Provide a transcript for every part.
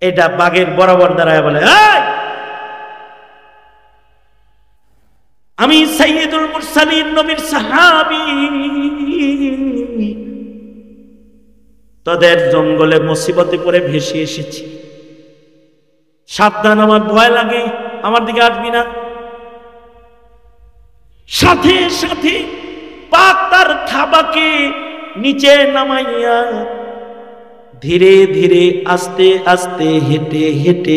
এটা বাঘের বরাবর দাঁড়ায় বলে, আমি সাইয়্যিদুল মুরসালিন নবীর সাহাবী, তোদের জঙ্গলে মুসিবতে পড়ে ভেসে এসেছি, সাবধান, আমার ভয় লাগে, আমার দিকে আসবি না। সাথে সাথে বাঘ তার থাবাকে নিচে নামাইয়া ধীরে ধীরে আস্তে আস্তে হেঁটে হেঁটে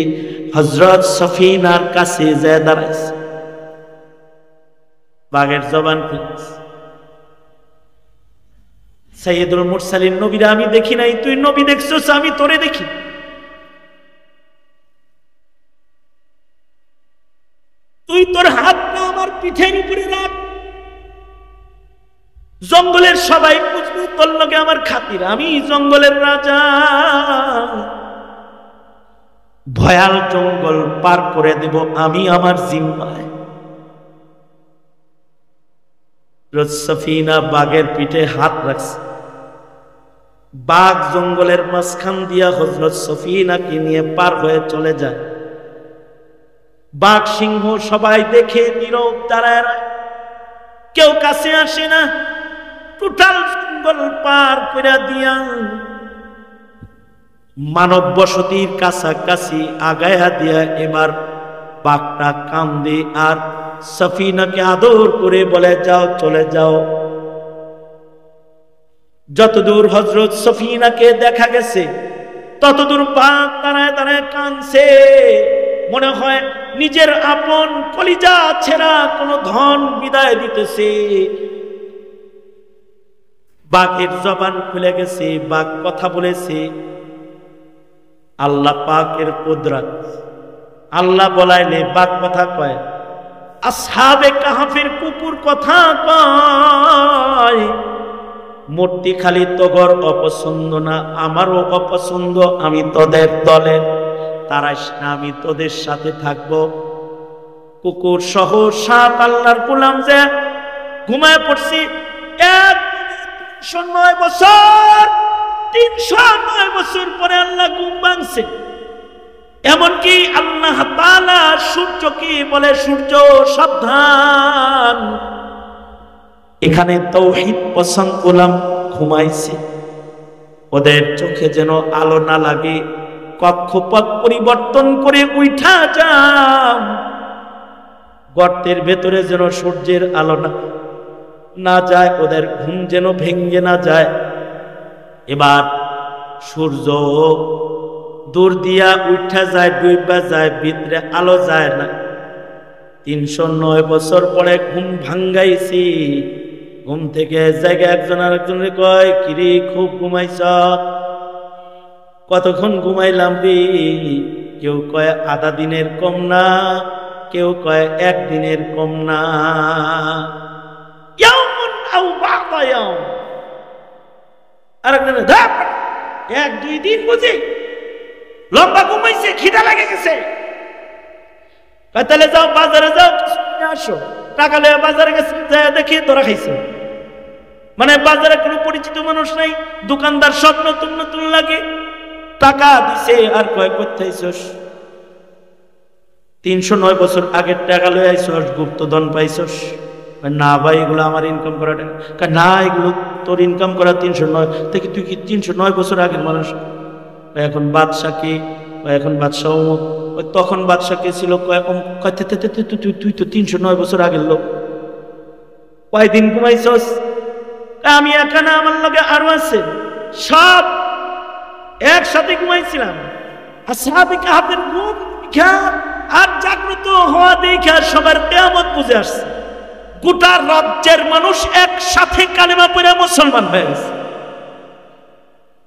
হযরত সফিনার কাছে যায় দাঁড়াইছে। বাঘের জবান খুলেছে, সাইয়্যিদুল মুরসালিন নবীরা আমি দেখি নাই, তুই নবী দেখছস, আমি তোরে দেখি। তুই তোর হাতটা আমার পিঠের উপরে রাখ, জঙ্গলের সবাই বুঝবে তোর লগে আমার খাতির, আমি জঙ্গলের রাজা। ভয়াল জঙ্গল পার করে দেব আমি আমার জিম্মায়। সফিনা বাঘের পিঠে হাত রাখছে, বাঘ জঙ্গলের মাঝখান দিয়া হযরত সফিনাকে নিয়ে পার হয়ে চলে যায়। বাঘ সিংহ সবাই দেখে নীরব দাঁড়ায়, কেউ কাছে আসে না। টোটাল জঙ্গল পার করে দিয়া মানব বসতির কাছাকাছি আগায়া দিয়া এবার বাঘটা কান্দে আর সফিনাকে আদর করে বলে, যাও, চলে যাও। যতদূর হযরত সফিনাকে দেখা গেছে ততদূর বাঘ দাঁড়ায় দাঁড়ায় কাঁদছে, মনে হয় নিজের আপন কলিজা ছেঁড়া কোন ধন বিদায় দিতেছে। বাঘের জবান খুলে গেছে, বাঘ কথা বলেছে। আল্লাহ পাকের কুদরত, আল্লাহ বলাইলে বাঘ কথা কয়, আসহাবে কাহফের কুকুর কথা কয়। মূর্তি খালি তোগর অপছন্দ না, আমারও অপছন্দ, আমি তোদের দলের, তারাইস না, আমি তোদের সাথে থাকবো। কুকুর সহ 7 আল্লাহর গোলাম যে ঘুমায় পড়ছি 309 বছর, 309 বছর পরে আল্লাহ ঘুম ভাঙছে। এমনকি আল্লাহ তাআলা সূর্যকে বলে, সূর্য সাবধান, এখানে তাওহীদ পছন্দ গোলাম ঘুমাইছে, ওদের চোখে যেন আলো না লাগে, কক্ষপথ পরিবর্তন করে উঠা যান, গর্তের ভেতরে যেন সূর্যের আলো না যায়, ওদের ঘুম যেন ভেঙ্গে না যায়। এবার সূর্য দূর দিয়া উঠা যায়, ডুইবা যায়, ভিতরে আলো যায় না। 309 বছর পরে ঘুম ভাঙ্গাইছি। ঘুম থেকে জায়গায় একজন আরেকজনের কয়, কিরে খুব ঘুমাইছ? কতক্ষণ ঘুমাইলাম রে? কেউ কয় আধা দিনের কম না, কেউ কয় 1 দিনের কম না। আরেকজন 1-2 দিন বুঝি, লম্বা ঘুমাইছে, খিদা লেগে গেছে। তাহলে যাও বাজারে, যাও আসো, টাকা লয়ে বাজারে গেছে, দেখি তোরা খাইছে। মানে বাজারে কোনো পরিচিত মানুষ নাই, দোকানদার সব নতুন নতুন লাগে, টাকা দিছে আর কয় করতে আইছস? 309 বছর আগের টাকা লয়ে আইছস, গুপ্তধন পাইছস? না ভাই, এগুলো আমার ইনকাম করা টাকা। না, এগুলো তোর ইনকাম করা 309 থেকে, তুই কি 309 বছর আগের মানুষ? এখন বাদশা কি? এখন বাদশাহ অমুক। তখন বাদশা কে ছিল? তুই তো 309 বছর আগের লোক। কয়দিন ঘুমাইছস? আমি একা না, আমার লগে আরো আছে, সব একসাথে ঘুমাইছিলাম। আসহাবে কাহফের ঘুম দেখা আর জাগ্রত হওয়া দেখা সবার কিয়ামত বুঝে আসছে। গোটা রাজ্যের মানুষ একসাথে কালেমা পড়ে মুসলমান হয়ে গেছে।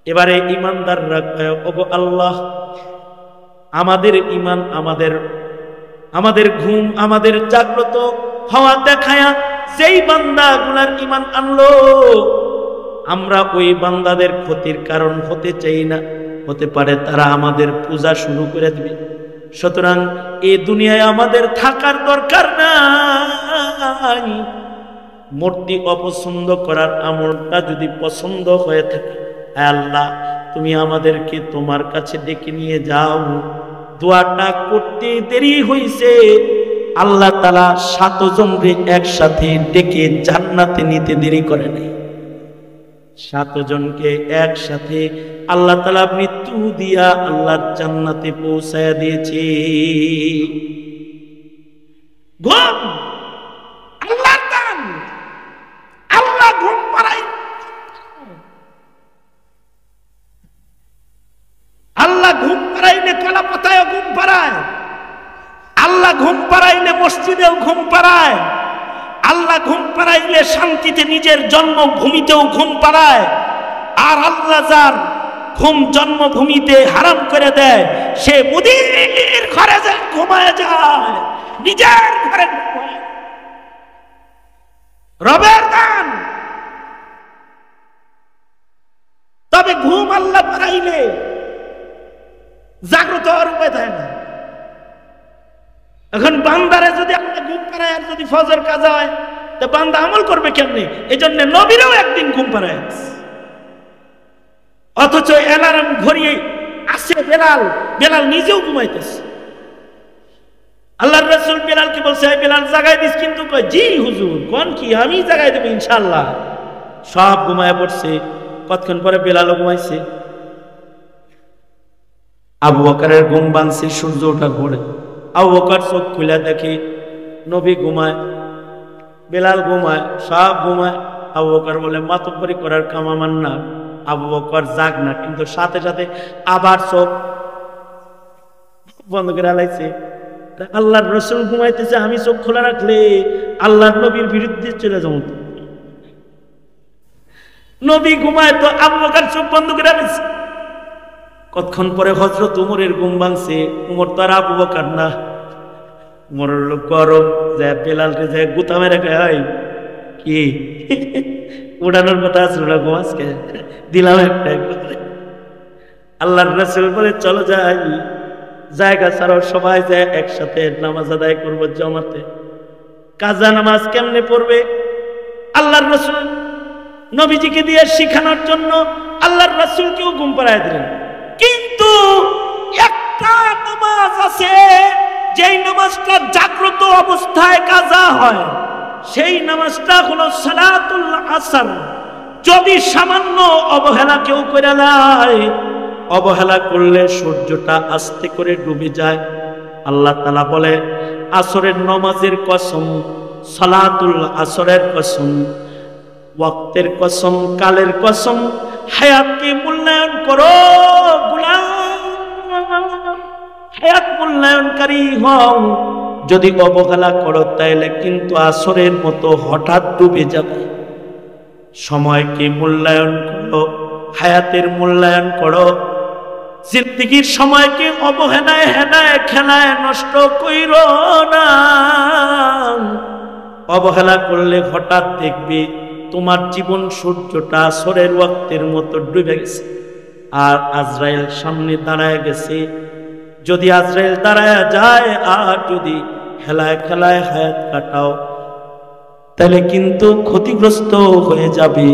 এবারে ইমানদাররা কয়, ওগো আল্লাহ, আমাদের ইমান, আমাদের ঘুম, আমাদের জাগ্রত হওয়া দেখায়া যেই বান্দাগুলার ইমান আনলো, আমরা ওই বান্দাদের ক্ষতির কারণ হতে চাই না। হতে পারে তারা আমাদের পূজা শুরু করে দিবে। সুতরাং এই দুনিয়ায় আমাদের থাকার দরকার নাই। মূর্তি অপছন্দ করার আমলটা যদি পছন্দ হয়ে থাকে, আল্লাহ তুমি আমাদেরকে তোমার কাছে ডেকে নিয়ে যাও। দোয়াটা করতে দেরি হইছে, আল্লাহ তাআলা 7 জনকে একসাথে ডেকে জান্নাতে নিতে দেরি করে নাই। 7 জনকে একসাথে আল্লাহ তাআলা মৃত্যু দিয়া আল্লাহর জান্নাতে পৌঁছায়া দিয়েছে। ঘুম আল্লাহর দান, আল্লাহ ঘুম পাড়ায়, আল্লাহ ঘুম পাড়াইলে কলা পাতায় ঘুম পাড়ায়, আল্লাহ ঘুম পাড়াইলে মসজিদেও ঘুম পাড়ায়, আল্লাহ ঘুম পাড়াইলে শান্তিতে নিজের জন্মভূমিতেও ঘুম পাড়ায়। আর আল্লাহ যার ঘুম জন্মভূমিতে হারাম করে দেয়, সে মুদির ঘরে যায় ঘুমায় যায়, নিজের ঘরে ঘুমায়। রবের দান। তবে ঘুম আল্লাহ পাড়াইলে জাগ্রত হওয়ার উপায় থাকে না। এখন বান্দারে যদি আল্লাহ ঘুম পাড়ায় আর যদি ফজর কাজা হয়, তো বান্দা আমল করবে কেমনে? এই জন্য নবীরাও একদিন ঘুম পাড়ায়, অথচ অ্যালার্ম ঘড়িয়ে আসে বেলাল, বেলাল নিজেও ঘুমাইতেছে। আল্লাহর রাসূল বেলালকে বলছে, বেলাল জাগাই দিস? কিন্তু কয়, জি হুজুর। কোন কি? আমি জাগাই দেব ইনশাআল্লাহ। সব ঘুমায় পড়ছে। কতক্ষণ পরে বেলালও ঘুমাইছে। আবু বকরের ঘুম ভাঙছে সূর্য ওঠার পরে। আবু বকর চোখ খুলে দেখে নবী ঘুমায়, বেলাল ঘুমায়, সব ঘুমায়। আবু বকর বলে, মাতব্বরি করার কাম আমার না। আবু বকর জাগ না, কিন্তু সাথে সাথে আবার চোখ বন্ধ করে আলাইছে। আল্লাহর রাসূল ঘুমাইতেছে, আমি চোখ খোলা রাখলে আল্লাহর নবীর বিরুদ্ধে চলে যাবো। নবী ঘুমায় তো আবু বকর চোখ বন্ধ করে আলাইছে। কতক্ষণ পরে হযরত উমরের ঘুম ভাঙছে। উমর তো আর আবু বকর না, উমরের লোক গরম, যে বেলালকে যে গুতা মেরে কয়, কি উড়ানোর কথা আছে, ওরা ঘুম আজকে দিলাম একটা। আল্লাহর রাসূল বলে, চলো যাই, জায়গা ছাড়াও, সবাই যায় একসাথে নামাজ আদায় করবো জামাতে। কাজা নামাজ কেমনে পড়বে আল্লাহর রাসূল নবীজিকে দিয়ে শিখানোর জন্য আল্লাহর রাসূলকেও ঘুম পাড়ায় দিলেন। কিন্তু একটা নামাজ আছে, যেই নামাজটা জাগ্রত অবস্থায় কাজা হয়, সেই নামাজটা হলো সালাতুল আসর। যদি সামান্য অবহেলা কেউ করে নেয়, অবহেলা করলে সূর্যটা আস্তে করে ডুবে যায়। আল্লাহ তাআলা বলে, আসরের নামাজের কসম, সালাতুল আসরের কসম, ওয়াক্তের কসম, কালের কসম, হায়াতকে মূল্যায়ন করো গোলাম, হায়াত মূল্যায়নকারী হও। যদি অবহেলা করো তাইলে কিন্তু আসরের মতো হঠাৎ ডুবে যাবে। সময়কে মূল্যায়ন করো, হায়াতের মূল্যায়ন করো। জিন্দেগীর সময়কে অবহেলায় হেলায় খেলায় নষ্ট কইরো না। অবহেলা করলে হঠাৎ দেখবি তোমার জীবন সূর্যটা আসরের ওয়াক্তের মতো ডুবে গেছে, আর আজরাইল সামনে দাঁড়ায় গেছে। যদি আজরাইল দাঁড়ায় যায় আর যদি হেলায় খেলায় হায়াত কাটাও, তাহলে কিন্তু ক্ষতিগ্রস্ত হয়ে যাবে,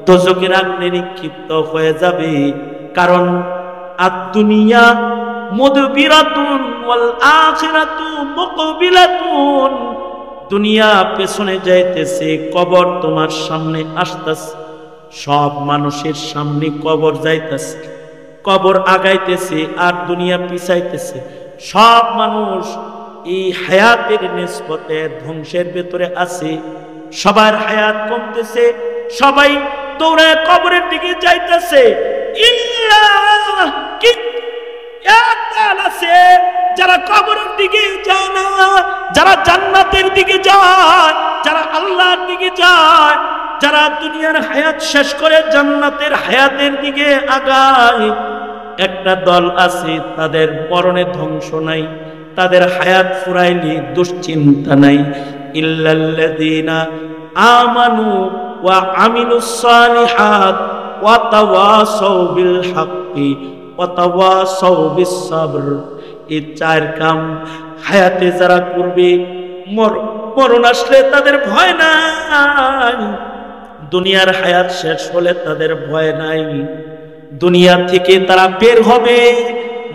দোজখের আগুনে নিক্ষিপ্ত হয়ে যাবে। কারণ আদ-দুনিয়া মুদবিরাতুন ওয়াল আখিরাতু মুকবিলাতুন। দুনিয়া পেছনে যাইতেছে, কবর তোমার সামনে আসতেছে। সব মানুষের সামনে কবর যাইতেছে, কবর আগাইতেছে আর দুনিয়া পিছাইতেছে। সব মানুষ এই হায়াতের নিসবতে ধ্বংসের ভেতরে আছে। সবার হায়াত কমতেছে, সবাই দৌড়ে কবরের দিকে যাইতেছে। আছে যারা কবরের দিকে যায় না, যারা জান্নাতের দিকে যায়, যারা আল্লাহর দিকে যায়, যারা দুনিয়ার হায়াত শেষ করে জান্নাতের হায়াতের দিকে আগায়। একটা দল আছে, তাদের মরণে ধ্বংস নাই, তাদের হায়াত ফুরাইলি দুশ্চিন্তা নাই। ইল্লাল্লাযীনা আমানু ওয়া আমিলুস সালিহাত ওয়া তাওয়াসাউ বিল হাক্কি ওয়া তাওয়াসাউ বিস সাবর। এই 4 কাম হায়াতে যারা করবে, মরণ আসলে তাদের ভয় নাই, দুনিয়ার হায়াত শেষ হলে তাদের ভয় নাই। দুনিয়া থেকে তারা বের হবে,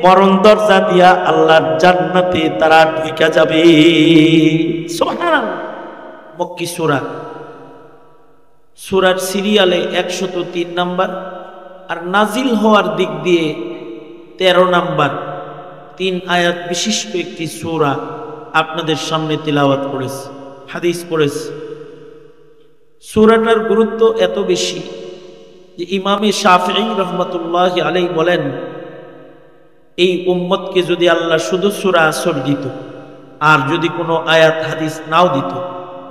মরণ দরজা দিয়া আল্লাহর জান্নাতে তারা ঢুকে যাবে। সুবহানাল্লাহ। মক্কি সূরা, সূরার সিরিয়ালে 103 নাম্বার, আর নাজিল হওয়ার দিক দিয়ে 13 নাম্বার, 3 আয়াত বিশিষ্ট একটি সূরা আপনাদের সামনে তিলাওয়াত করেছে, হাদিস পড়েছে। সূরাটার গুরুত্ব এত বেশি যে ইমামে শাফিঈ রাহমাতুল্লাহি আলাইহি বলেন, এই উম্মতকে যদি আল্লাহ শুধু সূরা আসর দিত, আর যদি কোনো আয়াত হাদিস নাও দিত,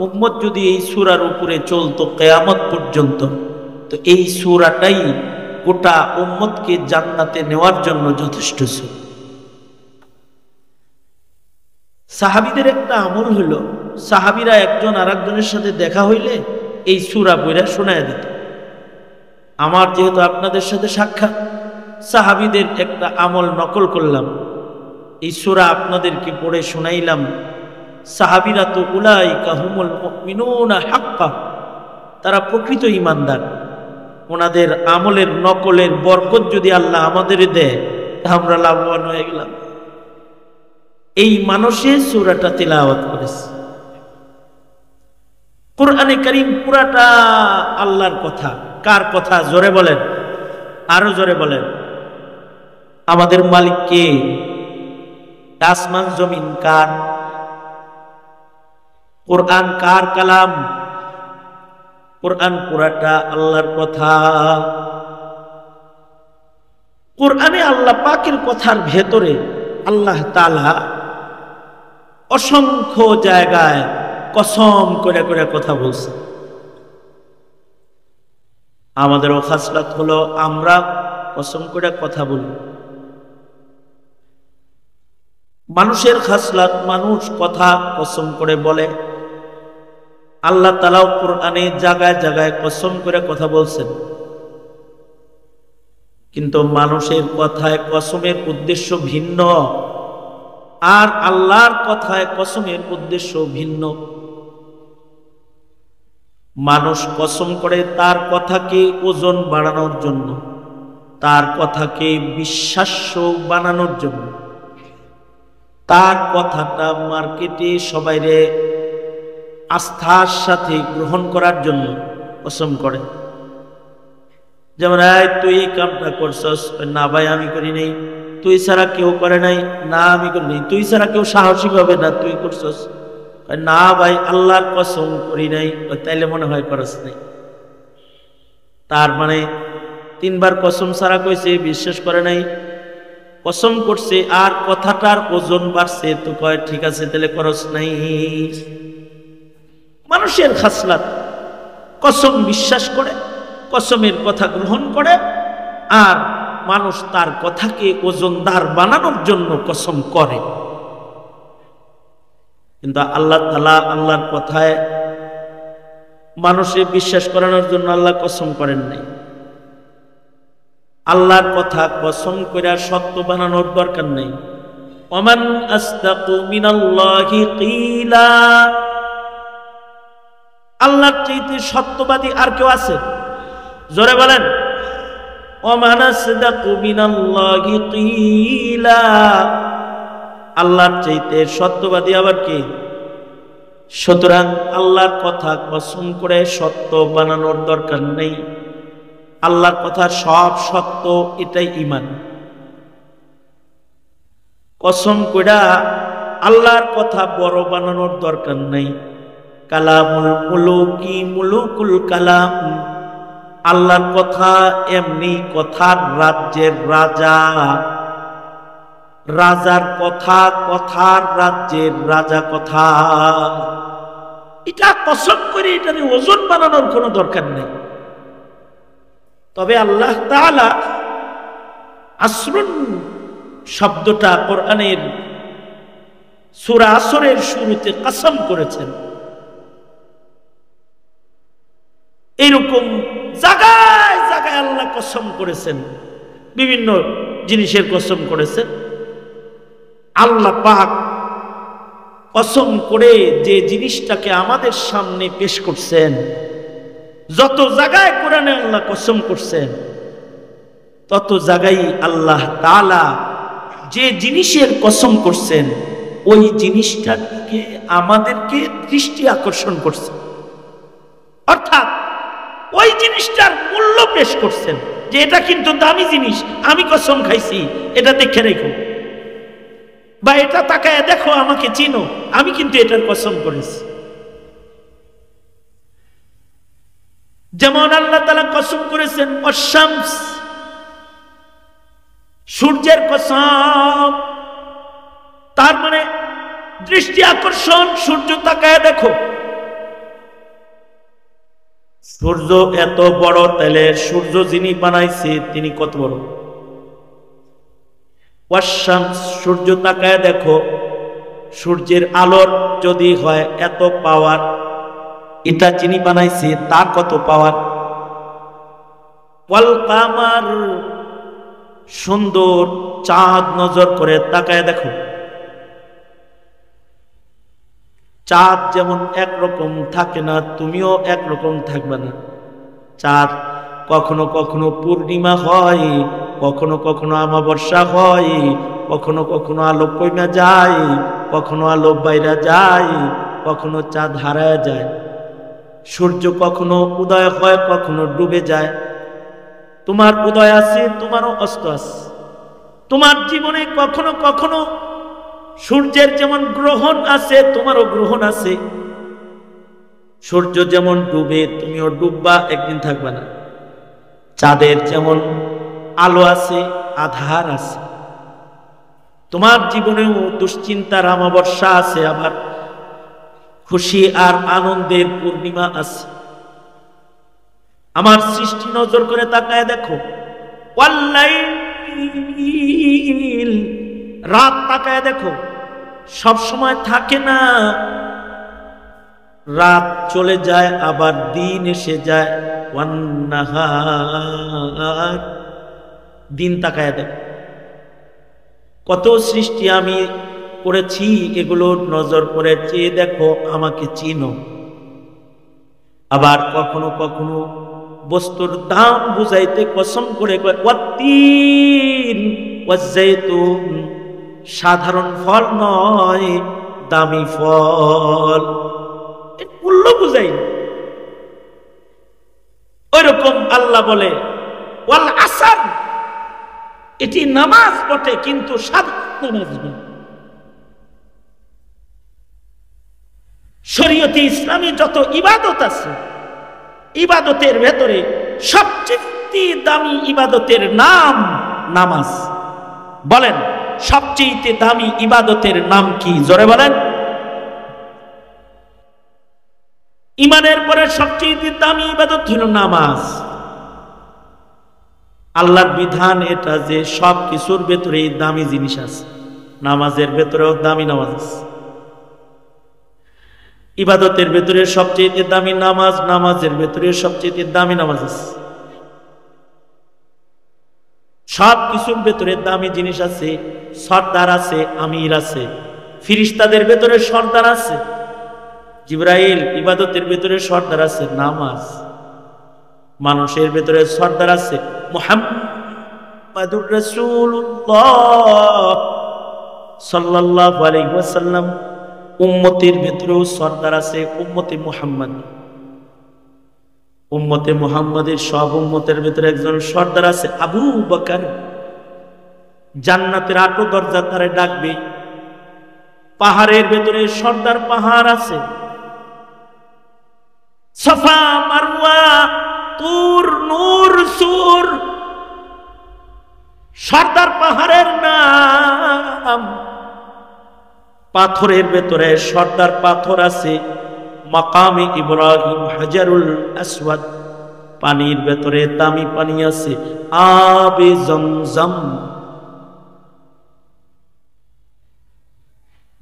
উম্মত যদি এই সূরার উপরে চলতো কিয়ামত পর্যন্ত, তো এই সূরাটাই গোটা উম্মতকে জান্নাতে নেওয়ার জন্য যথেষ্ট ছিল। সাহাবীদের একটা আমল হইল, সাহাবীরা একজন আরেকজনের সাথে দেখা হইলে এই সূরা পড়া শোনায় দিত। আমার যেহেতু আপনাদের সাথে সাক্ষাৎ, সাহাবীদের একটা আমল নকল করলাম, এই সূরা আপনাদেরকে পড়ে শোনাইলাম। সাহাবীরা তো উলাইকা হুমুল মুমিনুনা হাক্কা, তারা প্রকৃত ঈমানদার। ওনাদের আমলের নকলের বরকত যদি আল্লাহ আমাদের দেয়, আমরা লাভবান হয়ে গেলাম। এই মানুষে সূরাটা তিলাওয়াত করেছে। কোরআনে কারীম পুরাটা আল্লাহর কথা। কার কথা? জোরে বলেন, আরো জোরে বলেন। আমাদের মালিক কে? আসমান জমিন কার? কোরআন কার কালাম? কোরআন পুরাটা আল্লাহর কথা। কোরআনে আল্লাহ পাকের কথার ভেতরে আল্লাহ তাআলা অসংখ্য জায়গায় কসম করে করে কথা বলছে। আমাদেরও খাসলাত হলো আমরা কসম করে কথা বলি। মানুষের খাসলাত, মানুষ কথা কসম করে বলে। আল্লাহ তাআলাও কোরআনে জায়গায় জায়গায় কসম করে কথা বলছেন, কিন্তু মানুষের কথায় কসমের উদ্দেশ্য ভিন্ন, আর আল্লাহর কথায় কসমের উদ্দেশ্য ভিন্ন। মানুষ কসম করে তার কথাকে ওজন বাড়ানোর জন্য, তার কথাকে বিশ্বাস্য বানানোর জন্য, তার কথাটা মার্কেটে সবাইরে আস্থার সাথে গ্রহণ করার জন্য কসম করে। যেমন, তুই এই কামটা করছস, না ভাই আমি করি নাই। তুই ছাড়া কেউ করে নাই, না আমি করি নাই। তুই ছাড়া কেউ সাহসী হবে না, তুই করছস, না ভাই আল্লাহর কসম করি নাই। তাইলে মনে হয় করস নাই। তার মানে 3 বার কসম ছাড়া কইছে, বিশ্বাস করে নাই, কসম করছে, আর কথাটার ওজন বাড়ছে, তো কয় ঠিক আছে তাহলে করস নাই। মানুষের খাসলাত কসম বিশ্বাস করে, কসমের কথা গ্রহণ করে, আর মানুষ তার কথাকে ওজনদার বানানোর জন্য কসম করে। কিন্তু আল্লাহ তাআলা আল্লাহর কথায় মানুষের বিশ্বাস করানোর জন্য আল্লাহ কসম করেন নাই। আল্লাহর কথা কসম করে সত্য বানানোর দরকার নেই। ওমান আসতাকু মিনাল্লাহি কিলা, আল্লাহর চাইতে সত্যবাদী আর কেউ আছে? জোরে বলেন। ওমান আসতাকু মিনাল্লাহি কিলা, আল্লাহর চাইতে সত্যবাদী আবার কি? সুতরাং আল্লাহর কথা কসম করে সত্য বানানোর দরকার নেই। আল্লাহর কথা সব সত্য, এটাই ঈমান। কসম কইরা আল্লাহর কথা বড় বানানোর দরকার নাই। কালামুল মুলুকি মুলুকুল কালাম, আল্লাহর কথা এমনি কথার রাজ্যের রাজা, রাজার কথা কথার রাজ্যের রাজা কথা। এটা কসম করে এটার ওজন বানানোর কোনো দরকার নেই। তবে আল্লাহ তাআলা আসরুন শব্দটা কোরআনের সূরা আসরের শুরুতে কসম করেছেন। এরকম জায়গায় জায়গায় আল্লাহ কসম করেছেন, বিভিন্ন জিনিসের কসম করেছেন। আল্লাহ পাক কসম করে যে জিনিসটাকে আমাদের সামনে পেশ করছেন, যত জায়গায় কোরআনে আল্লাহ কসম করছেন, তত জায়গায় আল্লাহ তাআলা যে জিনিসের কসম করছেন ওই জিনিসটাকে আমাদেরকে দৃষ্টি আকর্ষণ করছে, অর্থাৎ ওই জিনিসটার মূল্য পেশ করছেন যে এটা কিন্তু দামি জিনিস, আমি কসম খাইছি, এটা দেখে রেখো, বা এটা তাকায় দেখো, আমাকে চিনো, আমি কিন্তু এটার কসম করেছি। যেমন আল্লাহ তাআলা কসম করেছেন অশামস, সূর্যের কসম, তার মানে দৃষ্টি আকর্ষণ, সূর্য তাকায় দেখো। সূর্য এত বড়, তাহলে সূর্য যিনি বানাইছে তিনি কত বড়। ওয়াশামস, সূর্য তাকায় দেখো, সূর্যের আলোর যদি হয় এত পাওয়ার, এটা যিনি বানাইছে তার কত পাওয়ার। ওয়াল কামার, সুন্দর চাঁদ নজর করে তাকায় দেখো, চাঁদ যেমন একরকম থাকে না, তুমিও একরকম থাকবে না। চাঁদ কখনো কখনো পূর্ণিমা হয়, কখনো কখনো অমাবস্যা হয়, কখনো কখনো আলো কইমা যায়, কখনো আলো বাইরা যায়, কখনো চাঁদ হারায় যায়। সূর্য কখনো উদয় হয়, কখনো ডুবে যায়। তোমার উদয় আছে, তোমারও অস্ত আছে। তোমার জীবনে কখনো কখনো সূর্যের যেমন গ্রহণ আছে, তোমারও গ্রহণ আছে। সূর্য যেমন ডুবে, তুমিও ডুববা, একদিন থাকবে না। চাঁদের যেমন আলো আছে, আধার আছে। তোমার জীবনেও দুশ্চিন্তার অমাবস্যা আছে, আবার খুশি আর আনন্দের পূর্ণিমা আছে। আমার সৃষ্টি নজর করে তাকায় দেখো, ওয়াল্লাইল, রাত তাকায় দেখো, সব সময় থাকে না, রাত চলে যায় আবার দিন এসে যায়। ওয়ান্নাহার, দিন তাকায় দেখো, কত সৃষ্টি আমি করেছি, এগুলো নজর করে চেয়ে দেখো, আমাকে চিনো। আবার কখনো কখনো বস্তুর দাম বুঝাইতে কসম করে ওয়াত্তিন ওয়াজ্জাইতুন, সাধারণ ফল নয়, দামি ফল, এর মূল্য বুঝাই। ওইরকম আল্লাহ বলে ওয়াল আসর, এটি নামাজ বটে কিন্তু সাধারণ নামাজ নয়। শরীয়তে ইসলামী যত ইবাদত আছে, ইবাদতের ভেতরে সবচেয়ে দামি ইবাদতের নাম নামাজ। বলেন সবচেয়ে দামি ইবাদতের নাম কি? জোরে বলেন। ইমানের পরে সবচেয়ে দামি ইবাদত হলো নামাজ। আল্লাহর বিধান এটা যে সব কিছুর ভেতরে দামি জিনিস আছে, নামাজের ভেতরেও দামি নামাজ আছে। ইবাদতের ভেতরে সবচেয়ে দামি নামাজ, নামাজের ভেতরে সবচেয়ে দামি নামাজ আছে। সব কিছুর ভেতরে দামি জিনিস আছে, সর্দার আছে, আমির আছে। ফিরিস্তাদের ভেতরে সর্দার আছে জিবরাইল, ইবাদতের ভেতরে সর্দার আছে নামাজ। মানুষের ভেতরে সর্দার আছে মুহাম্মাদুর রাসূলুল্লাহ সাল্লাল্লাহু আলাইহি ওয়াসাল্লাম। উম্মতের ভেতরেও সর্দার আছে উম্মতে মুহাম্মদ। উম্মতে মুহাম্মাদের সব উম্মতের ভেতরে একজন সর্দার আছে আবু বকর। জান্নাতের ৮ দরজা তারে ডাকবে। পাহাড়ের ভেতরে সর্দার পাহাড় আছে, সাফা মারওয়া তুর নূর সুর, সর্দার পাহাড়ের নাম। পাথরের ভেতরে সর্দার পাথর আছে, মাকামে ইব্রাহিম, হাজারুল আসওয়াদ। পানির ভেতরে দামি পানি আছে, আবে জমজম।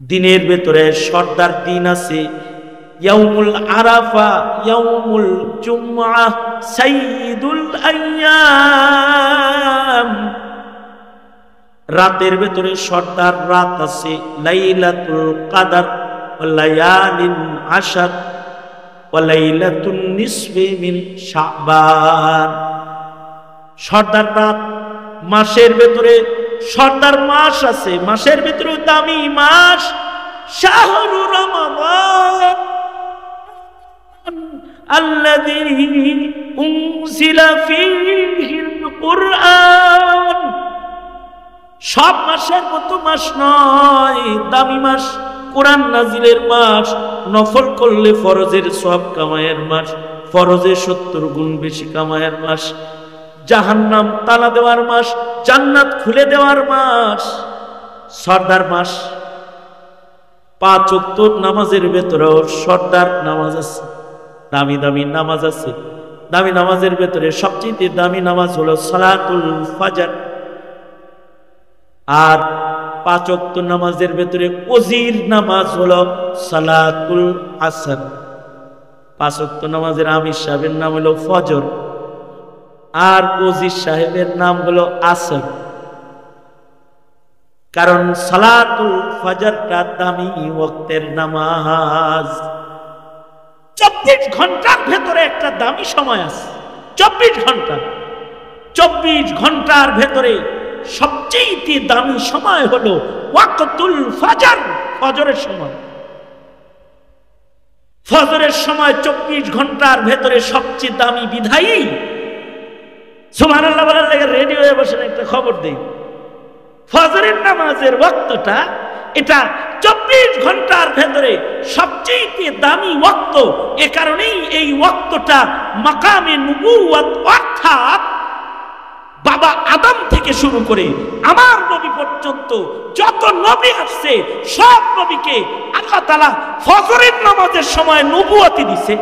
দিনের ভেতরে সর্দার দিন আছে, ইয়াউমুল আরাফা, ইয়াউমুল জুমআহ, সাইয়্যিদুল আইয়াম। রাতের ভেতরে সর্দার রাত আছে, লাইলাতুল কদর, লায়ালিন আশর, ওয়ালাইলাতুন নিসফি মিন শাবান। সর্দার রাত মাসের ভেতরে সর্দার মাস আছে, মাসের ভেতরে দামি মাস শাহরু রমাদান আল্লাযী উনজিলা ফীহিল কুরআন। সব মাসের মতো মাস নয়, দামি মাস, কোরআন নাজিলের মাস, নফল করলে ফরজের সওয়াব কামায়ের মাস, ফরজে 70 গুণ বেশি কামায়ের মাস, জাহান্নাম তালা দেওয়ার মাস, জান্নাত খুলে দেওয়ার মাস, সর্দার মাস। 5 ওয়াক্ত নামাজের ভেতরেও সর্দার নামাজ আছে, দামি দামি নামাজ আছে। দামি নামাজের ভেতরে সবচেয়ে দামি নামাজ হলো সালাতুল ফাজর। আর 5 ওয়াক্ত নামাজের ভেতরে ওজির নামাজ হলো সালাতুল আসর। 5 ওয়াক্ত নামাজের আমির সাহেবের নাম হলো ফজর, আর ওজির সাহেবের নাম হলো আসর। কারণ সালাতুল ফজরটা দামি ওয়াক্তের নামাজ। 24 ঘন্টার ভেতরে একটা দামি সময় আছে। 24 ঘন্টা, 24 ঘন্টার ভেতরে সবচেয়ে দামি সময় হলো ওয়াক্তুল ফজর, ফজরের সময়। ফজরের সময় 24 ঘন্টার ভেতরে সবচেয়ে দামি বিধায়ী। সুবহানাল্লাহ বলার লাগে রেডি হয়ে বসেন, একটা খবর দেই। ফজরের নামাজের ওয়াক্তটা এটা 24 ঘন্টার ভেতরে সবচেয়ে দামি ওয়াক্ত। এ কারণেই এই ওয়াক্তটা মাকামে নবুয়ত, অর্থাৎ বাবা আদম থেকে শুরু করে আমার নবী পর্যন্ত যত নবী আসছে সব নবীকে আল্লাহ তাআলা ফজরের নামাজের সময় নবুয়তি দিছে।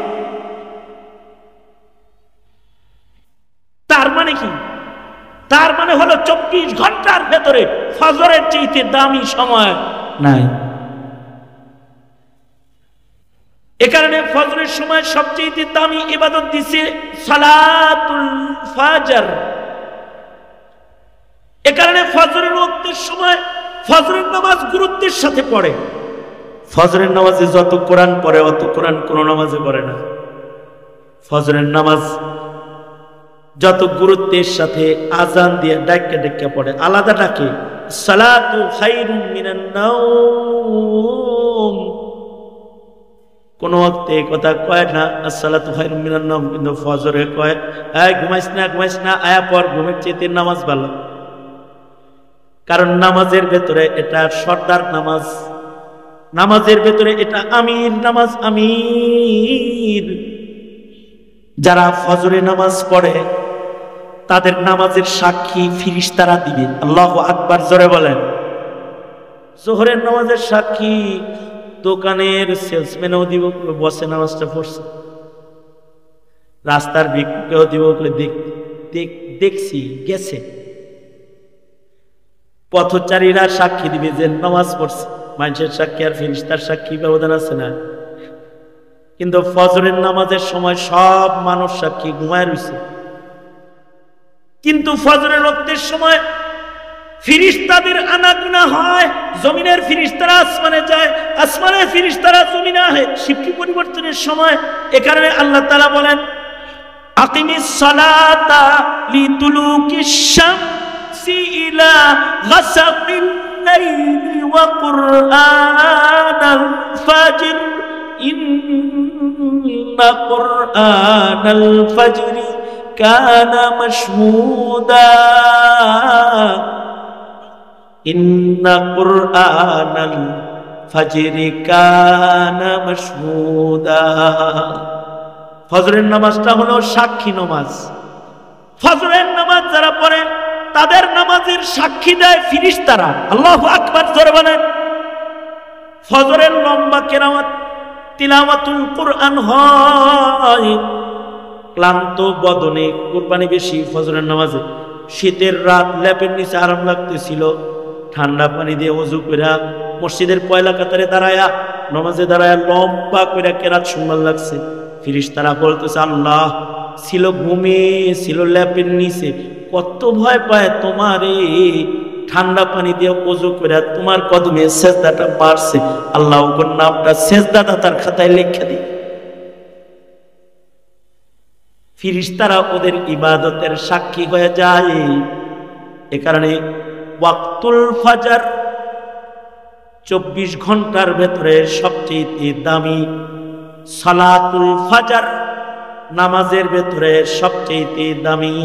তার মানে কি? তার মানে হলো 24 ঘন্টার ভেতরে ফজরের চাইতে দামি সময় নাই। এ কারণে ফজরের সময় সবচেয়ে দামি ইবাদত দিছে সালাতুল ফজর। এ কারণে ফজরের ওয়াক্তের সময় ফজরের নামাজ গুরুত্বের সাথে পড়ে। ফজরের নামাজে যত কোরআন পড়ে অত কোরআন কোন নামাজে পড়ে না। ফজরের নামাজ যত গুরুত্বের সাথে আজান দিয়ে ডাক্কা ডাক্কা পড়ে, আলাদা ডাকে সালাতু খায়রুম মিনান নাওম। কোন ওয়াক্তে কথা কয় না আসসালাতু খায়রুম মিনান নাওম, কিন্তু ফজরে কয় এই ঘুমাইস না, আয়া পর, ঘুমের চেয়ে নামাজ ভালো। কারণ নামাজের ভেতরে এটা সর্দার নামাজ, নামাজের ভেতরে এটা আমির নামাজ, আমির। যারা ফজরে নামাজ পড়ে তাদের নামাজের সাক্ষী ফিরিস্তারা দিবে। আল্লাহু আকবার, জোরে বলেন। জোহরের নামাজের সাক্ষী দোকানের সেলসম্যানও দিব, বসে নামাজটা পড়ছে। রাস্তার ভিক্ষুকেও দিব, দেখছি গেছে। পথচারীরা সাক্ষী দিবে যে নামাজ পড়ছে। মানুষের সাক্ষী আর ফিরিস্তার সাক্ষী ব্যবধান আছে না? কিন্তু ফজরের নামাজের সময় সব মানুষ সাক্ষী, ঘুমায় রয়েছে। কিন্তু ফজরের ওয়াক্তের সময় ফিরিস্তাদের আনাগোনা হয়। জমিনের ফিরিস্তারা আসমানে যায়, আসমানের ফিরিস্তারা জমিনে আসে শিফটি পরিবর্তনের সময়। এ কারণে আল্লাহ তাআলা বলেন আকিমিস সালাতা লিতুলুকিশ শামসি ইলা গাসাকিল লাইলি ওয়া কুরআনাল ফাজর ইন্না কুরআনাল ফাজরি কানা মাশহুদা। ইন্না কুরআনাল ফাজরি কানা মাশহুদা। ফজরের নামাজটা হলো সাক্ষী নামাজ। ফজরের নামাজ যারা পড়ে তাদের নামাজের সাক্ষী দেয় ফিরিস্তারা। আল্লাহু আকবার, জোরে বলেন। ফজরের লম্বা কেরামত তিলাওয়াতুল কুরআন হয়। ক্লান্ত বদনে কুরবানি বেশি ফজরের নামাজে। শীতের রাত, ল্যাপের নিচে আরাম লাগতেছিল, ঠান্ডা পানি দিয়ে ওযু কইরা মসজিদের পয়লা কাতারে দাঁড়ায়া নামাজে দাঁড়ায়া লম্বা কইরা কেরাত সুন্দর লাগছে। ফিরিস্তারা বলতেছে আল্লাহ ছিল ঘুমিয়ে ছিল ল্যাপের নিচে, কত ভয় পায় তোমারে, ঠান্ডা পানি দিয়ে ওযু করে তোমার কদমে সেজদাটা মারছে। আল্লাহ ওর নামটা সেজদাটা তার খাতায় লিখে দিই। ফিরিস্তারা ওদের ইবাদতের সাক্ষী হয়ে যায়। এ কারণে ওয়াক্তুল ফাজর 24 ঘন্টার ভেতরে সবচেয়ে দামি, সালাতুল ফাজর নামাজের ভেতরে সবচেয়ে দামি।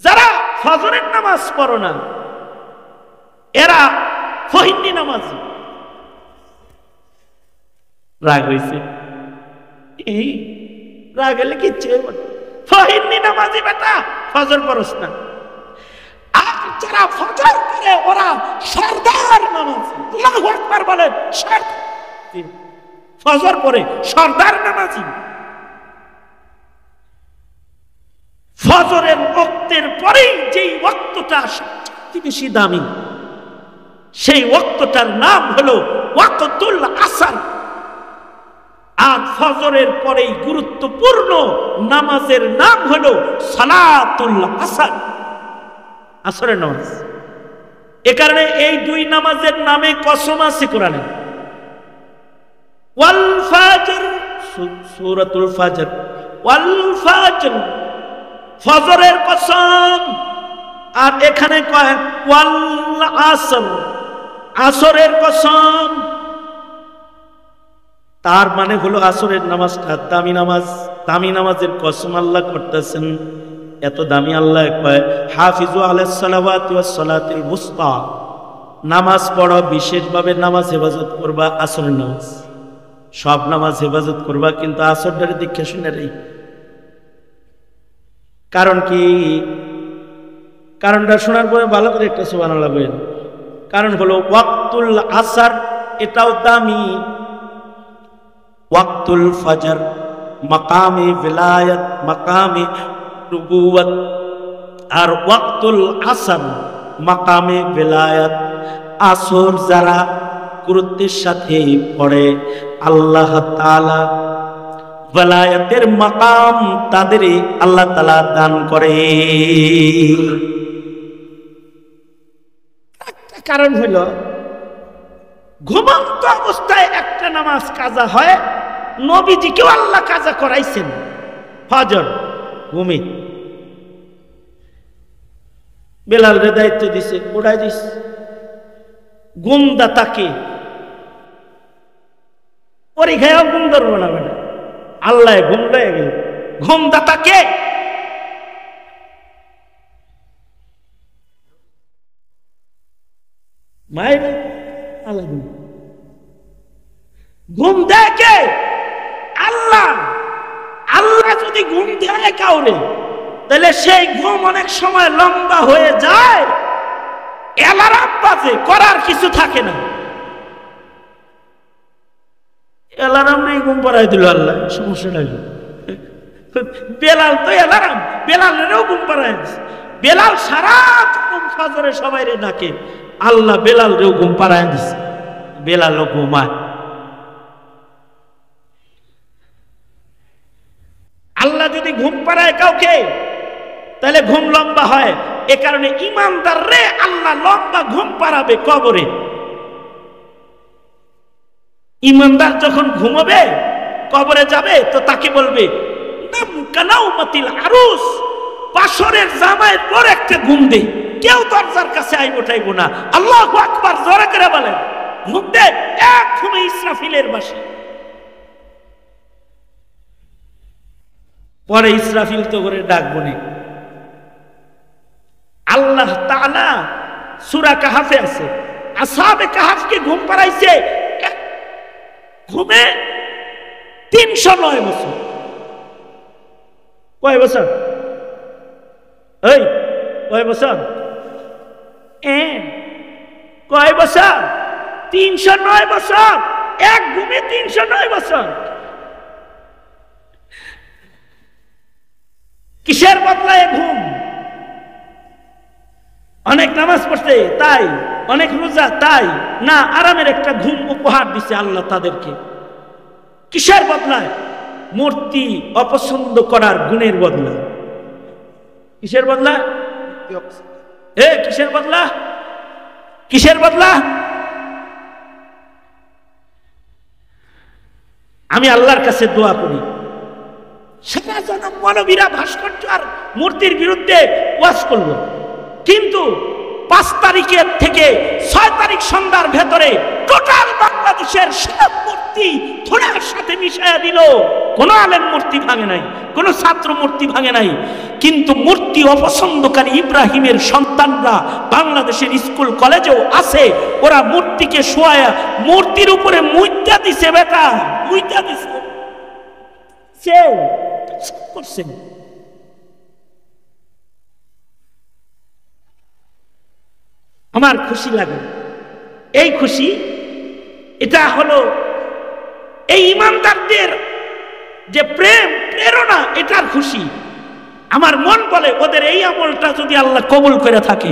যারা ফজরের নামাজ পড়ো না এরা ফহিন্নি নামাজি। রাগ হয়েছে, এই রাগ হলে কিচ্ছু ফহিন্নি নামাজি বেটা, ফজর পড়স না। আর যারা ফজর করে ওরা সরদার নামাজি। আল্লাহু আকবার বলেন, ফজর পড়ে সরদার নামাজি। ফজরের ওয়াক্তের পরেই যেই ওয়াক্তটা সবচেয়ে বেশি দামি, সেই ওয়াক্তটার নাম হলো ওয়াক্তুল আসর। আর ফজরের পরেই গুরুত্বপূর্ণ নামাজের নাম হলো সালাতুল আসর, আসরের নামাজ। এ কারণে এই দুই নামাজের নামে কসম আছে কোরআনে। ওয়াল ফাজর, সূরাতুল ফাজর, ওয়াল ফাজর, ফজরের কসম। আর এখানে কয় ওয়াল আসর, আসরের কসম। তার মানে হলো আসরের নামাজটা দামি নামাজ। দামি নামাজের কসম আল্লাহ করতেছেন। এত দামি আল্লাহ কয় হাফিজু আলাস সালাওয়াতি ওয়াস সালাতিল মুস্তা, নামাজ পড়ো, বিশেষভাবে নামাজ হেফাজত করবা। আসরের নামাজ সব নামাজ হেফাজত করবা, কিন্তু আসরটারে দীক্ষা শুনে রে। কারণ কি? কারণটা শোনার পরে ভালো করে একটা সুবহানাল্লাহ বলেন। কারণ হলো ওয়াক্তুল আসর এটাও দামি, ওয়াক্তুল ফজর মাকামে ভিলায়াত, মাকামে নবুওয়াত। আর ওয়াক্তুল আসর মাকামে ভিলায়াত। আসর যারা গুরুত্বের সাথে পড়ে আল্লাহ তাআলা ভিলায়াতের মাকাম তাদের আল্লাহ তাআলা দান করে। কারণ হলো ঘুমন্ত অবস্থায় একটা নামাজ কাজা হয়, নবীজিকেও আল্লাহ কাজা করাইছেন। ফজর ঘুমে বেলালরে দায়িত্ব দিছে, উড়াই দিস। ঘুমদাতাকে পরীক্ষায় ঘুম ধরবো না বেটা, আল্লাহ ঘুম লয়ে গেল। ঘুমদাতাকে মায়ের আল্লাহ ঘুম দেয় কে? আল্লাহ। আল্লাহ যদি ঘুম দেয় কাউরে, তাহলে সেই ঘুম অনেক সময় লম্বা হয়ে যায়, অ্যালার্ম বাজে, করার কিছু থাকে না। অ্যালার্ম নেই, ঘুম পাড়াই দিল আল্লাহ, সমস্যা নাই। বেলাল তো অ্যালার্ম, বেলালেরও ঘুম পাড়ায় দিছে। বেলাল সারা ফজরে সবাই রে ডাকে, আল্লাহ বেলাল রেও ঘুম পাড়ায় দিছে, বেলালও ঘুমায়। আল্লাহ যদি ঘুম পাড়ায় কাউকে, তাহলে ঘুম লম্বা হয়। এ কারণে ইমানদার রে আল্লাহ লম্বা ঘুম পাড়াবে কবরে। ইমানদার যখন ঘুমাবে, কবরে যাবে, তো তাকে বলবে নাম কানাউমাতিল আরুস, বাসরের জামাইয়ের পর একটা ঘুম দে, কেউ দরজার কাছে আইব টাইব না। আল্লাহু আকবার জোরে করে বলেন। ঘুম দে, এক ঘুমে ইসরাফিলের বাসে। পরে ইসরাফিল তো করে ডাকবো নি। আল্লাহ তাআলা সূরা কাহাফে আছে, আসহাবে কাহাফকে ঘুম পাড়াইছে ঘুমে 309 বছর। কয় বছর? এই কয় বছর? কয় বছর? 309 বছর। এক ঘুমে 309 বছর। কিসের বদলায় ঘুম? অনেক নামাজ পড়ছে তাই, অনেক রোজা তাই না, আরামের একটা ঘুম উপহার দিছে আল্লাহ তাদেরকে। কিসের বদলায়? মূর্তি অপছন্দ করার গুণের বদলা। কিসের বদলা? কিসের বদলা? কিসের বদলা? আমি আল্লাহর কাছে দোয়া করি, সারা জন মৌলবীরা ভাস্কর্য আর মূর্তির বিরুদ্ধে ওয়াজ করলো, কিন্তু 5 তারিখের থেকে 6 তারিখ সন্ধ্যার ভেতরে টোটাল বাংলাদেশের সব মূর্তি ধুলার সাথে মিশাইয়া দিল। কোনো আলেম মূর্তি ভাঙে নাই, কোনো ছাত্র মূর্তি ভাঙে নাই, কিন্তু মূর্তি অপছন্দকারী ইব্রাহিমের সন্তানরা বাংলাদেশের স্কুল কলেজেও আছে। ওরা মূর্তিকে শোয়ায়া মূর্তির উপরে মুইতা দিছে, বেটা মুইতা দিছে সেও করছেন। আমার খুশি লাগে, এই খুশি এটা হলো এই ইমানদারদের যে প্রেম প্রেরণা, এটার খুশি। আমার মন বলে ওদের এই আমলটা যদি আল্লাহ কবুল করে থাকে,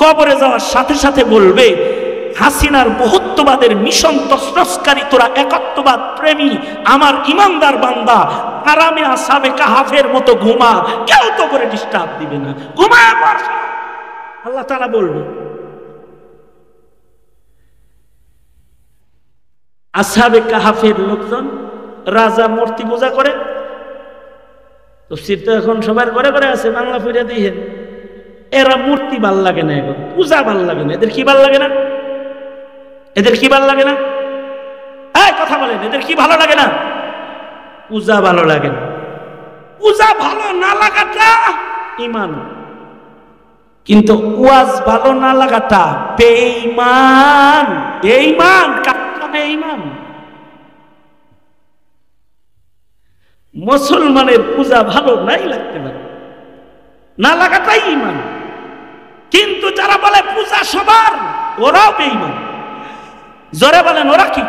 কবরে যাওয়ার সাথে সাথে বলবে হাসিনার বহুত্ববাদের মিশন তসনসকারী তোরা একত্ববাদ প্রেমী আমার ইমানদার বান্দা, আরামে আসাবে কাহাফের মতো ঘুমা, কেউ তো করে ডিস্টার্ব দিবে না, ঘুমায় পড়। আল্লাহ তাআলা বলবে আসহাবে কাহাফের লোকজন রাজা মূর্তি পূজা করে। তফসির তো এখন সবার ঘরে ঘরে আছে, বাংলা পড়ে দিয়ে এরা মূর্তি ভাল লাগে না, এখন পূজা ভাল লাগে না। এদের কি ভাল লাগে না? এদের কি ভাল লাগে না? এই কথা বলেন, এদের কি ভালো লাগে না? পূজা ভালো লাগে না। পূজা ভালো না লাগাটা ঈমান, কিন্তু ওয়াজ ভালো না লাগাটা বেঈমান। বেঈমান কাটা বেঈমান। মুসলমানের পূজা ভালো নাই লাগতে পারে, না লাগাটাই ঈমান। কিন্তু যারা বলে পূজা সবার, ওরাও বেঈমান। জোরে বলেন ওরা কি?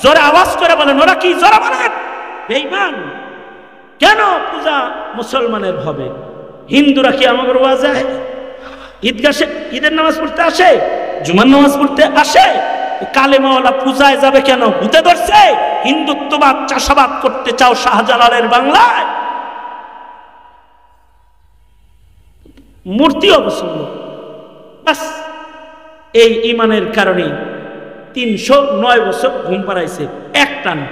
জোরে আওয়াজ করে বলেন ওরা কি? জোরে বলেন বেঈমান। কেন পূজা মুসলমানের হবে? হিন্দুরা কি আমাদের ওয়াজে ঈদগাহে ঈদের নামাজ পড়তে আসে, জুমার নামাজ পড়তে আসে? কালেমাওয়ালা পূজায় যাবে কেন? ভূতে ধরছে? হিন্দুত্ববাদ চাষাবাদ করতে চাও শাহজালালের বাংলায়? মূর্তি অপছন্দ, বাস এই ইমানের কারণে 309 বছর ঘুম পাড়াইছে একটানা।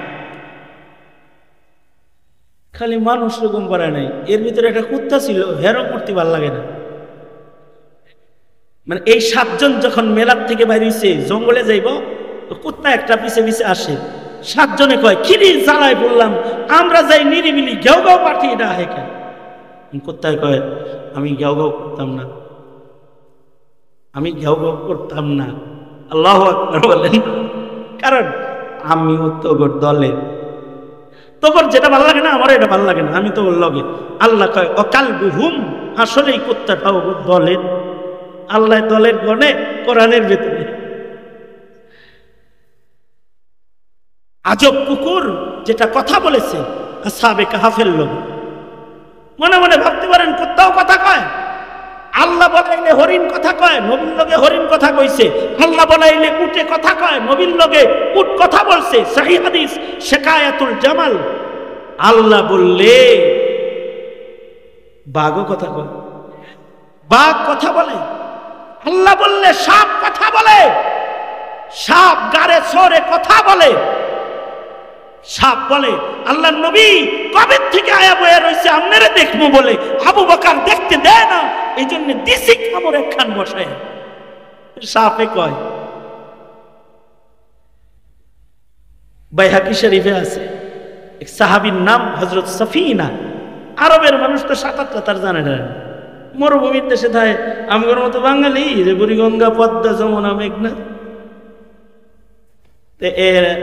খালি মানুষ ঘুম পাড়ায় নাই, এর ভিতরে একটা কুত্তা ছিল, হেরো মূর্তি ভাল লাগে না। মানে এই 7 জন যখন মেলার থেকে বাইরে হইছে, জঙ্গলে যাইব, কুত্তা একটা পিছে পিছে আসে। 7 জনে কয় খিরি জ্বালায় বললাম আমরা যাই নিরিবিলি, ঘেউ ঘেউ পাঠিয়ে না হে কেন? কুত্তায় কয় আমি ঘেউ ঘেউ করতাম না, আমি ঘেউ ঘেউ করতাম না। আল্লাহু আকবার বলেন। কারণ আমিও তোর দলে, তোর যেটা ভালো লাগে না আমার এটা ভালো লাগে না, আমি তো ওর লগে। আল্লাহ কয় অকাল বুহুম, আসলেই কুত্তাটাও দলের। আল্লাহ দলের গণে কোরআনের ভেতরে। আজব কুকুর যেটা কথা বলেছে আসহাবে কাহাফের লোক, মনে মনে ভাবতে পারেন কুত্তাও কথা কয়? আল্লাহ বলাইলে হরিণ কথা কয়, নবীর লগে হরিণ কথা কইছে। আল্লাহ বলাইলে উটে কথা কয়, নবীর লগে উট কথা বলছে। সহিহ হাদিস শিকায়াতুল জামাল। আল্লাহ বললে বাঘও কথা কয়, বাঘ কথা বলে। আল্লাহ বললে সাপ কথা বলে, সাপ গারে সরে কথা বলে, সাপ বলে আল্লাহ নবী কবে থেকে আয়া বয়া রয়েছে আপনারা দেখবো বলে আবু বকর দেখতে দেয় না, এই জন্য দিশি খামর একখান বসায়। সাপে কয়। বাইহাকি শরীফে আছে এক সাহাবীর নাম হযরত সফিনা। আরবের মানুষ তো সাঁতার টাতার জানে না, মরুভূমির দেশে থাকে। আমগর মতো বাঙালি যে বুড়িগঙ্গা পদ্মা যমুনা মেঘনা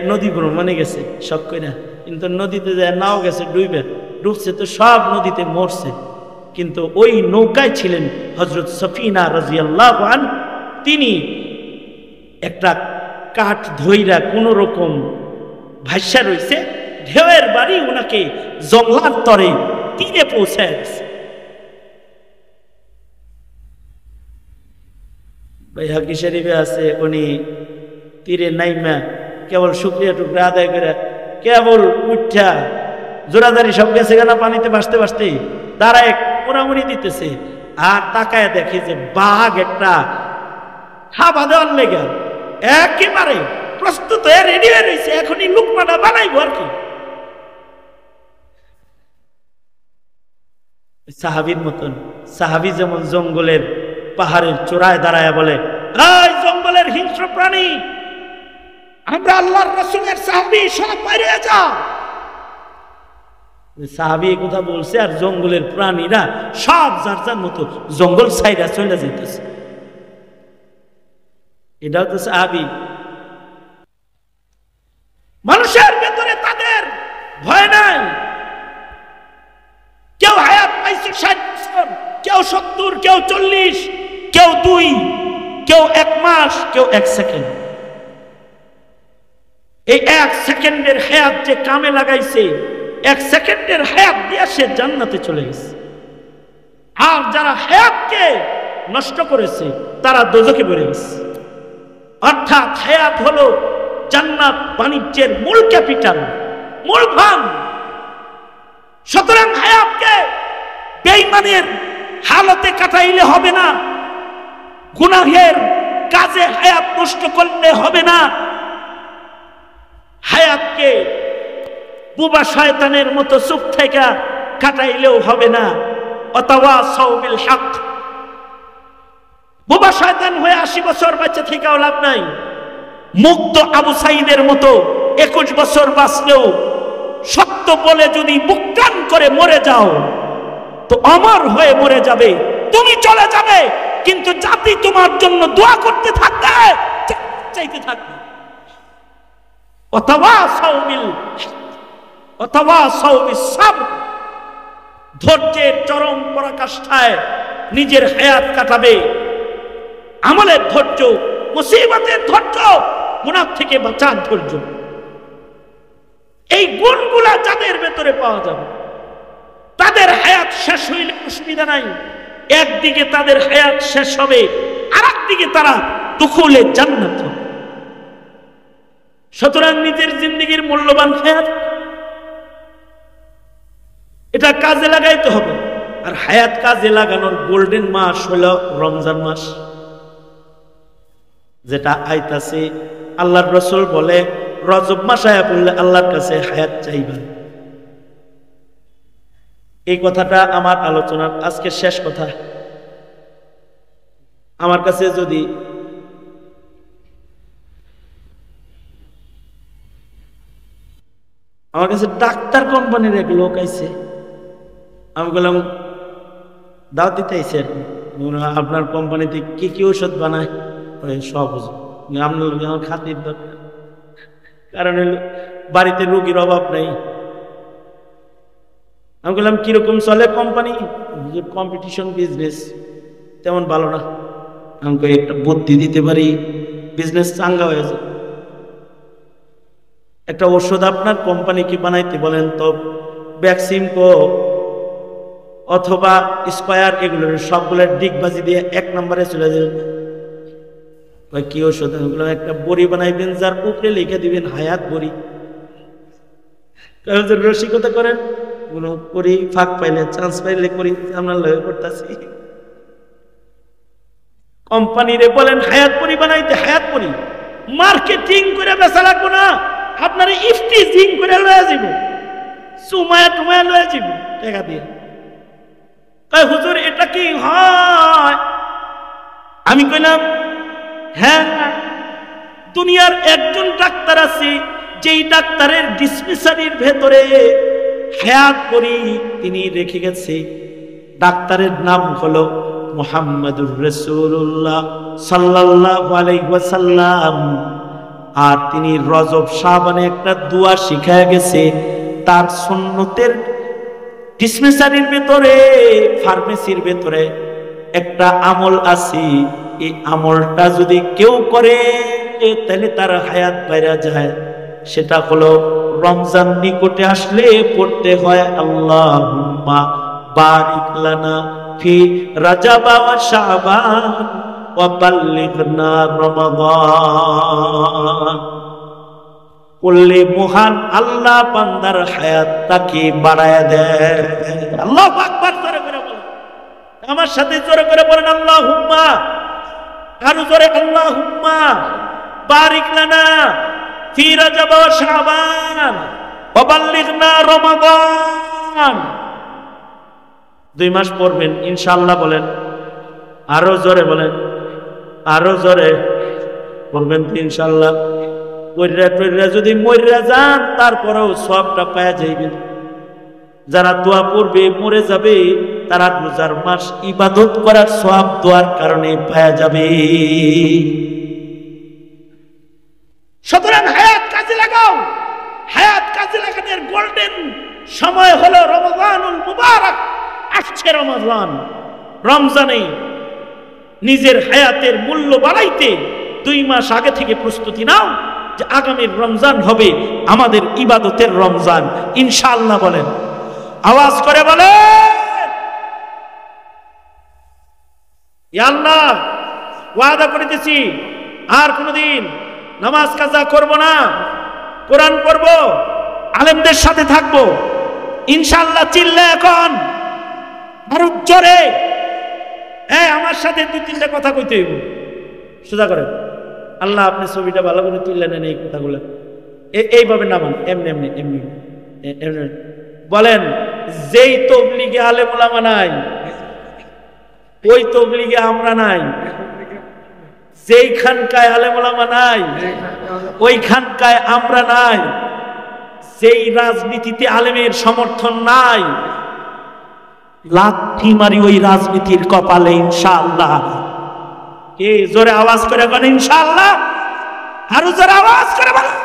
নদী ভ্রমণে গেছে শখ কইরা, কিন্তু নদীতে যায় নাও গেছে ডুবে, ডুবছে তো সব নদীতে মরছে। কিন্তু ওই নৌকায় ছিলেন হযরত সফিনা রাদিয়াল্লাহু আনহা। তিনি একটা কাঠ ধইরা কোন রকম ভাষা রইছে, ঢেউয়ের বাড়ি ওনাকে জংলার তরে তীরে পৌঁছায় দিছে। বাইহাকি শরীফে আছে উনি তীরে নাইমা কেবল শুকরিয়া টুকরা আদায় করে কেবল উঠা জোরাদারি সব গেছে গানা পানিতে ভাসতে ভাসতে দাঁড়ায় পোড়ামুড়ি দিতেছে। আর তাকায় দেখে যে বাঘ একটা খাওয়া দেওয়ার লেগে একেবারে প্রস্তুত হয়ে রেডি হয়ে রয়েছে, এখনই লুকমাটা বানাইবো আর কি। সাহাবীর মতন। সাহাবী যেমন জঙ্গলের পাহাড়ের চূড়ায় দাঁড়ায় বলে, এই জঙ্গলের হিংস্র প্রাণী, আমরা আল্লাহর রাসূলের সাহাবী, সব বাইরে যাও। সাহাবী এই কথা বলছে, আর জঙ্গলের প্রাণীরা সব যার যার মতো জঙ্গল ছাইরা চলে যেতেছে। এটাও তো সাহাবী। মানুষের ভেতরে তাদের ভয় নাই। কেউ হায়াত পাইছে 60 বছর, কেউ 70, কেউ 40, কেউ 2, কেউ 1 মাস, কেউ 1 সেকেন্ড। এই 1 সেকেন্ডের হায়াত যে কামে লাগাইছে, 1 সেকেন্ডের হায়াত দিয়ে সে জান্নাতে চলে গেছে। আর যারা হায়াতকে নষ্ট করেছে তারা দোজখে পড়ে গেছে। অর্থাৎ হায়াত হলো জান্নাত বাণিজ্যের মূল ক্যাপিটাল, মূল ফান্ড। সুতরাং হায়াতকে বেঈমানের হালতে কাটাইলে হবে না, গুনাহের কাজে হায়াত নষ্ট করলে হবে না। হায়াতকে বুবা শয়তানের মতো চুপ থেকে কাটাইলেও হবে না। ওয়াতাওয়াসাউ বিল হক। বুবা শয়তান হয়ে 80 বছর বাঁচে থেকেও লাভ নাই। মুগ্ধ আবু সাঈদের মতো 21 বছর বাঁচলেও সত্য বলে যদি বুকটান করে মরে যাও তো অমর হয়ে মরে যাবে, তুমি চলে যাবে, কিন্তু জাতি তোমার জন্য দোয়া করতে থাকবে, চাইতে থাকবে। ওয়াতাওয়াসাউ বিল হক ওয়াতাওয়াসাউ বিস সাবর। ধৈর্যের চরম পরাকাষ্ঠায় নিজের হায়াত কাটাবে। আমলের ধৈর্য, মুসিবতের ধৈর্য, গুনাহ থেকে বাঁচার ধৈর্য, এই গুণগুলা যাদের ভেতরে পাওয়া যাবে তাদের হায়াত শেষ হইলে অসুবিধা নাই। একদিকে তাদের হায়াত শেষ হবে, আর একদিকে তারা দুখুলে জান্নাত হবে। সুতরাং নিজের জিন্দেগির মূল্যবান হায়াত এটা কাজে লাগাইতে হবে। আর হায়াত কাজে লাগানোর গোল্ডেন মাস হলো রমজান মাস, যেটা আইতাছে। আল্লাহর রাসূল বলে, রজব মাস আয়া পড়লে আল্লাহর কাছে হায়াত চাইবেন। এই কথাটা আমার আলোচনার আজকে শেষ কথা। আমার কাছে যদি ডাক্তার কোম্পানির এক লোক আইছে, আমি বললাম দাওয়াত দিতে আইছে, আপনার কোম্পানিতে কি কি ওষুধ বানায়? সব আমার খাতির দরকার, কারণ বাড়িতে রোগীর অভাব নাই। আমি বললাম কিরকম চলে কোম্পানি? কম্পিটিশন বিজনেস তেমন ভালো না। আমাকে একটা বুদ্ধি দিতে পারি, বিজনেস চাঙ্গা হয়ে যায়। একটা ওষুধ আপনার কোম্পানিকে বানাইতে বলেন তো, ভ্যাকসিনকো অথবা স্কয়ার, এগুলোর সবগুলোর ডিগবাজি দিয়ে 1 নম্বরে চলে যাবেন। কি ওষুধ? একটা বড়ি বানাইবেন, যার উপরে লিখে দিবেন হায়াত বড়ি। রসিকতা করেন, করি, ফাঁক পাইলে, চান্স পাইলে করি, আমরা লয়ে করতেছি। কোম্পানিরে বলেন হায়াত বড়ি বানাইতে, হায়াত বড়ি মার্কেটিং করে বেচা লাগবো না, আপনার ইফটিজিং করে লয়ে যাব, সুমায়া টুমায়া লয়ে যাব টাকা দিয়ে। হুজুর এটা কি হয়? আমি কইলাম হ্যাঁ, দুনিয়ার একজন ডাক্তার আছে, যেই ডাক্তারের ডিসপেন্সারির ভেতরে হায়াত করি তিনি রেখে গেছে। ডাক্তারের নাম হলো মুহাম্মাদুর রাসূলুল্লাহ সাল্লাল্লাহু আলাইহি ওয়াসাল্লাম। আর তিনি রজব শাবানে একটা দোয়া শিখায় গেছে। তার সুন্নতের ডিসপেন্সারির ভেতরে, ফার্মেসির ভেতরে একটা আমল আছে। এই আমলটা যদি কেউ করে তাহলে তার হায়াত বাইরা যায়। সেটা হলো রমজান নিকটে আসলে পড়তে হয় আল্লাহুম্মা বারিক লানা ফি রাজাব ওয়া শাবান ওয়া বাল্লিগনা রমাদান। বললে মহান আল্লাহ বান্দার হায়াতটাকে বাড়ায় দেয়। আল্লাহু আকবার, জোরে করে বলেন, আমার সাথে জোরে করে বলেন আল্লাহুম্মা। আরো জোরে আল্লাহুম্মা বারিক লানা ফি রাজাব ওয়া শাবান ওয়া বাল্লিগনা রমাদান। 2 মাস পড়বেন ইনশাআল্লাহ বলেন, আরো জোরে বলেন, আরো জোরে বলবেন তো ইনশাআল্লাহ। পড়রা যদি মররা যান তারপরেও সওয়াবটা পাওয়া যাইবে। যারা দোয়া পড়বে মরে যাবে তারা রোজার মাস ইবাদত করার সওয়াব দোয়ার কারণে পাওয়া যাবে। সুতরাং হায়াত কাজে লাগাও। হায়াত কাজে লাগানোর গোল্ডেন সময় হলো রমজানুল মুবারক। আসছে রমজান, রমজানে নিজের হায়াতের মূল্য বাড়াইতে 2 মাস আগে থেকে প্রস্তুতি নাও যে আগামীর রমজান হবে আমাদের ইবাদতের রমজান ইনশাআল্লাহ বলেন, আওয়াজ করে বলেন। ইয়া আল্লাহ, ওয়াদা করিতেছি আর কোনদিন নামাজ কাজা করব না, কোরআন পড়ব, আলেমদের সাথে থাকব ইনশাআল্লাহ। চিল্লা এখন আরো জোরে, আমার সাথে 2-3টা কথা কইতে হইব। সোজা করে আল্লাহ আপনি ছবিটা ভালো করে তুললে নেন এই কথাগুলো, এইভাবে নামান, এমনি এমনি এমনি এমনি বলেন। যেই তবলিগে আলেম ওলামা নাই ওই তবলিগে আমরা নাই, যেইখানকায় আলেম ওলামা নাই ওইখানকায় আমরা নাই, যেই রাজনীতিতে আলেমের সমর্থন নাই লাঠি মারি ওই রাজনীতির কপালে ইনশাআল্লাহ। কে জোরে আওয়াজ করে বলেন ইনশাআল্লাহ, আরো জোরে আওয়াজ করে বলেন।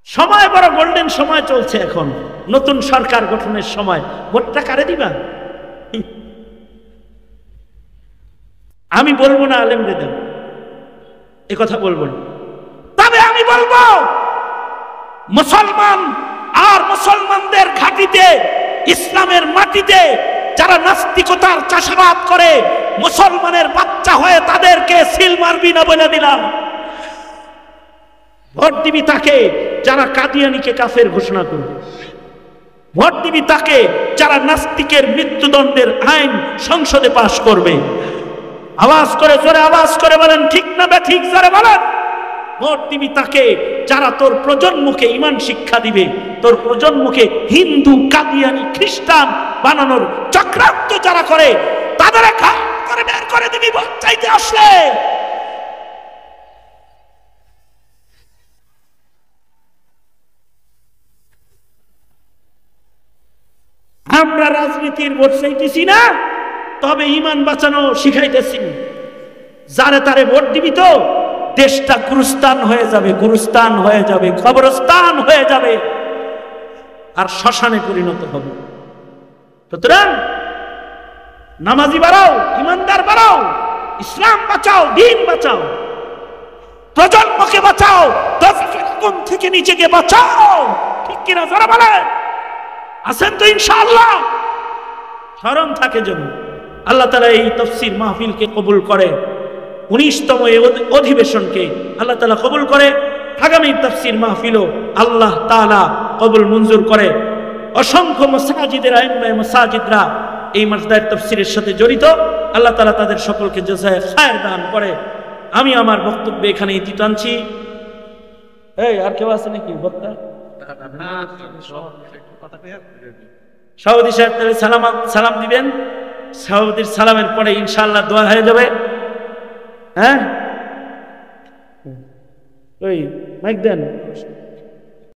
সময় বড় গোল্ডেন সময় চলছে এখন, নতুন সরকার গঠনের সময়। ভোটটা কারে দিবা? আমি বলবো না আলেমদের দেন, এ কথা বলবো না, তবে আমি বলবো মুসলমান আর মুসলমানদের ঘাঁটিতে ইসলামের মাটিতে যারা নাস্তিকতার চাষাবাদ করে মুসলমানের বাচ্চা হয়ে তাদেরকে সিল মারবি না বলে দিলাম। ভোট দিবি তাকে যারা কাদিয়ানীকে কাফের ঘোষণা করবে, ভোট দিবি তাকে যারা নাস্তিকের মৃত্যুদণ্ডের আইন সংসদে পাশ করবে। আওয়াজ করে জোরে আওয়াজ করে বলেন ঠিক না ঠিক জোরে বলেন। ভোট দিবি তাকে যারা তোর প্রজন্মকে ঈমান শিক্ষা দিবে, তোর প্রজন্মকে হিন্দু কাদিয়ানী খ্রিস্টান বানানোর চক্রান্ত যারা করে তাদের করে বের করে দিবি ভোট চাইতে আসলে। আমরা রাজনীতির ভোট চাইতেছি না, তবে ঈমান বাঁচানো শিখাইতেছি। যারে তারে ভোট দিবি তো দেশটা গুরুস্থান হয়ে যাবে, গুরুস্থান হয়ে যাবে, কবরস্থান হয়ে যাবে, আর শ্মশানে পরিণত হবে। সুতরাং নামাজি বাড়াও, ইমানদার বাড়াও, ইসলাম বাঁচাও, দ্বীন বাঁচাও, প্রজন্মকে বাঁচাও, কোন থেকে নিজেকে বাঁচাও। ঠিক কিনা যারা বলে আছেন তো ইনশাআল্লাহ। স্মরণ থাকে যেন আল্লাহ তাআলা এই তাফসীর মাহফিলকে কবুল করে, 19তম এই অধিবেশনকে আল্লাহ তাআলা কবুল করে, আগামী তাফসীর মাহফিলও আল্লাহ তাআলা কবুল মঞ্জুর করে। অসংখ্য মাসাজিদের আইম্মায়ে মাসাজিদরা এই মাসদার তাফসীরের সাথে জড়িত, আল্লাহ তাআলা তাদের সকলকে জাযায়ে খায়ের দান করে। আমি আমার বক্তব্য এখানে ইতি টানছি। এই আর কেউ আছে নাকি বক্তা? সভাপতি সাহেব তাহলে সালাম দিবেন, সভাপতির সালামের পরে ইনশাআল্লাহ দোয়া হয়ে যাবে। হ্যাঁ, ওই মাইক দেন।